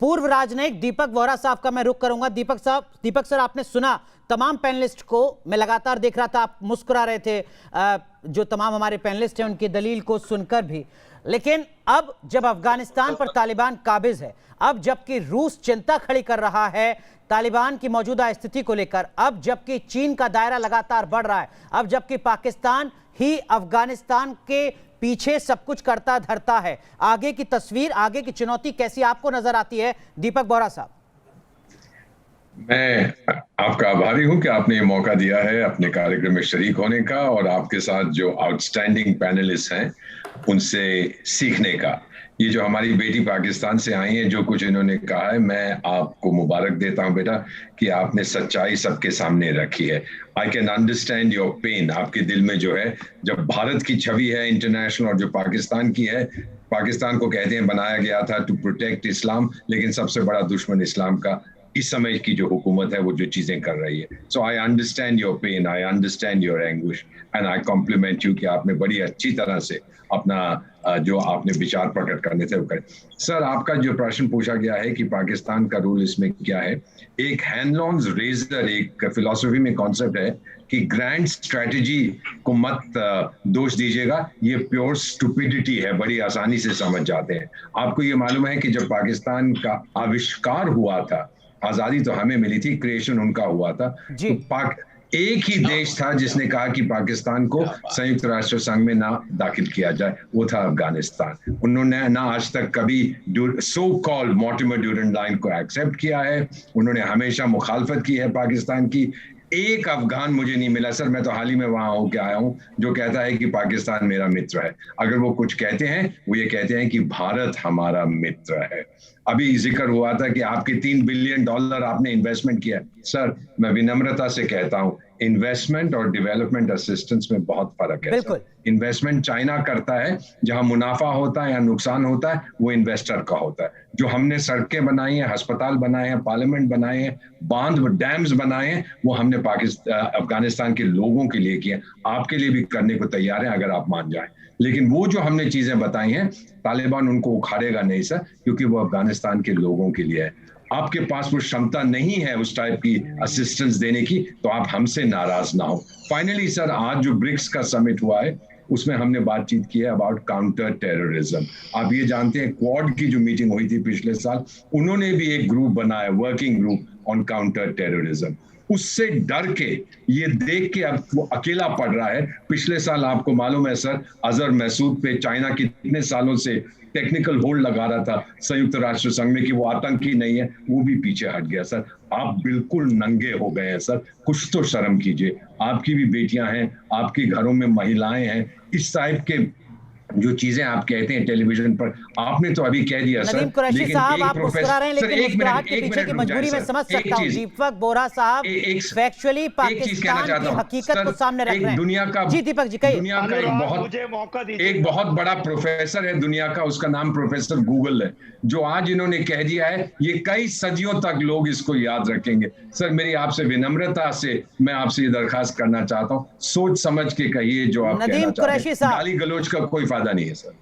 पूर्व राजनयिक दीपक वोरा साहब का मैं रुख करूंगा। दीपक सर, आपने सुना तमाम पैनलिस्ट को, मैं लगातार देख रहा था आप मुस्कुरा रहे थे, जो तमाम हमारे पैनलिस्ट हैं उनकी दलील को सुनकर भी। लेकिन अब जब अफगानिस्तान पर तालिबान काबिज है, अब जबकि रूस चिंता खड़ी कर रहा है तालिबान की मौजूदा स्थिति को लेकर, अब जबकि चीन का दायरा लगातार बढ़ रहा है, अब जबकि पाकिस्तान ही अफगानिस्तान के पीछे सब कुछ करता धरता है, आगे की तस्वीर, आगे की चुनौती कैसी आपको नजर आती है दीपक वोरा साहब? मैं आपका आभारी हूं कि आपने ये मौका दिया है अपने कार्यक्रम में शरीक होने का और आपके साथ जो आउटस्टैंडिंग पैनलिस्ट हैं उनसे सीखने का। ये जो हमारी बेटी पाकिस्तान से आई है, जो कुछ इन्होंने कहा है, मैं आपको मुबारक देता हूं बेटा कि आपने सच्चाई सबके सामने रखी है। I can understand your pain. आपके दिल में जो है, जब भारत की छवि है इंटरनेशनल और जो पाकिस्तान की है, पाकिस्तान को कहते हैं बनाया गया था टू प्रोटेक्ट इस्लाम, लेकिन सबसे बड़ा दुश्मन इस्लाम का इस समय की जो हुकूमत है वो जो चीजें कर रही है। So I understand your pain, I understand your anguish and I compliment you कि आपने बड़ी अच्छी तरह से अपना जो आपने विचार प्रकट करने थे वो करें। सर, आपका जो प्रश्न पूछा गया है कि पाकिस्तान का रोल इसमें क्या है, एक हैंड-लॉन्स रेजर, एक फिलॉसफी में कॉन्सेप्ट है कि ग्रैंड स्ट्रेटेजी को मत दोष दीजिएगा, ये प्योर स्टुपिडिटी है, बड़ी आसानी से समझ जाते हैं। आपको ये मालूम है कि जब पाकिस्तान का आविष्कार हुआ था, आजादी तो हमें मिली थी, क्रिएशन उनका हुआ था, तो एक ही देश था जिसने कहा कि पाकिस्तान को संयुक्त राष्ट्र संघ में ना दाखिल किया जाए, वो था अफगानिस्तान। उन्होंने ना आज तक कभी so called Mortimer Durand line को एक्सेप्ट किया है, उन्होंने हमेशा मुखालफत की है पाकिस्तान की। एक अफगान मुझे नहीं मिला सर, मैं तो हाल ही में वहां होके आया हूं, जो कहता है कि पाकिस्तान मेरा मित्र है। अगर वो कुछ कहते हैं, वो ये कहते हैं कि भारत हमारा मित्र है। अभी जिक्र हुआ था कि आपके $3 बिलियन आपने इन्वेस्टमेंट किया। सर, मैं विनम्रता से कहता हूं, इन्वेस्टमेंट और डेवलपमेंट असिस्टेंस में बहुत फर्क है सर। इन्वेस्टमेंट चाइना करता है, जहां मुनाफा होता है या नुकसान होता है वो इन्वेस्टर का होता है। जो हमने सड़कें बनाई हैं, अस्पताल बनाए हैं, पार्लियामेंट बनाए हैं, बांध डैम्स बनाए हैं, वो हमने अफगानिस्तान के लोगों के लिए किए। आपके लिए भी करने को तैयार है अगर आप मान जाएं। लेकिन वो जो हमने चीजें बताई हैं, तालिबान उनको उखाड़ेगा नहीं सर, क्योंकि वो अफगानिस्तान के लोगों के लिए है। आपके पास वो क्षमता नहीं है उस टाइप की असिस्टेंस देने की, तो आप हमसे नाराज ना हो। फाइनली सर, आज जो ब्रिक्स का समिट हुआ है उसमें हमने बातचीत की है अबाउट काउंटर टेररिज्म। आप ये जानते हैं, क्वाड की जो मीटिंग हुई थी पिछले साल, उन्होंने भी एक ग्रुप बनाया, working group on counter terrorism. उससे डर के, ये देख के अब वो अकेला पड़ रहा है। पिछले साल आपको मालूम है सर, अजहर मसूद पे चाइना कितने सालों से टेक्निकल होल्ड लगा रहा था संयुक्त राष्ट्र संघ में कि वो आतंकी नहीं है, वो भी पीछे हट गया सर। आप बिल्कुल नंगे हो गए हैं सर, कुछ तो शर्म कीजिए। आपकी भी बेटियां हैं, आपके घरों में महिलाएं हैं, इस टाइप के जो चीजें आप कहते हैं टेलीविजन पर, आपने तो अभी कह दिया सर। नदीम कुरैशी साहब, आप मुस्कुरा रहे हैं, लेकिन मुस्कुराहट के पीछे की मजबूरी में समझ सकता हूं। दीपक वोरा साहब फैक्चुअली पाकिस्तान की हकीकत को सामने रख रहे हैं। दुनिया का, जी दीपक जी कहिए। दुनिया का एक बहुत बड़ा प्रोफेसर है दुनिया का, उसका नाम प्रोफेसर गूगल है, जो आज इन्होंने कह दिया है, ये कई सदियों तक लोग इसको याद रखेंगे। सर, मेरी आपसे विनम्रता से मैं आपसे ये दरखास्त करना चाहता हूं, सोच समझ के कहिए जो आप कहना चाहते हैं। गाली गलौज का कोई फायदा नहीं है सर।